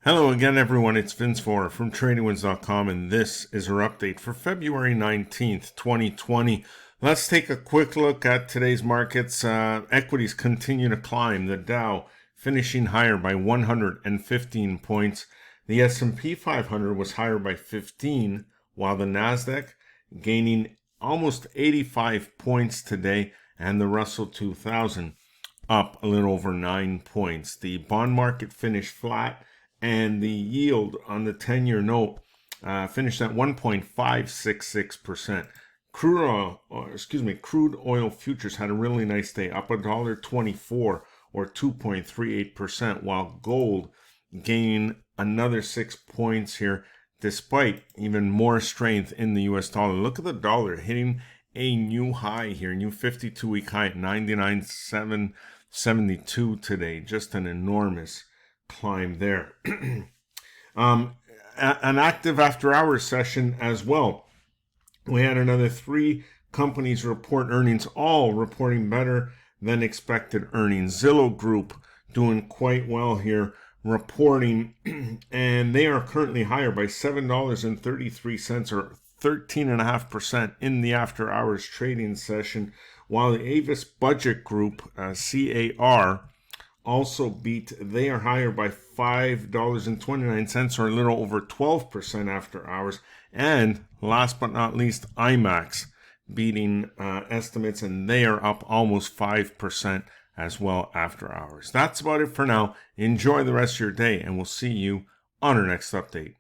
Hello again, everyone. It's Vince Forer from TradingWinds.com, and this is our update for February 19th, 2020. Let's take a quick look at today's markets. Equities continue to climb. The Dow finishing higher by 115 points. The S&P 500 was higher by 15, while the NASDAQ gaining almost 85 points today, and the Russell 2000 up a little over 9 points. The bond market finished flat, and the yield on the 10-year note finished at 1.566%. Crude Oil Futures had a really nice day, up $1.24 or 2.38%, while gold gained another 6 points here, despite even more strength in the US dollar. Look at the dollar hitting a new high here, new 52-week high at 99.772 today. Just an enormous climb there. An active after hours session as well. We had another 3 companies report earnings, all reporting better than expected earnings. Zillow Group doing quite well here, reporting, and they are currently higher by $7.33 or 13.5% in the after hours trading session, while the Avis Budget Group, CAR, also beat. They are higher by $5.29 or a little over 12% after hours. And last but not least, IMAX beating estimates, and they are up almost 5% as well after hours. That's about it for now. Enjoy the rest of your day, and we'll see you on our next update.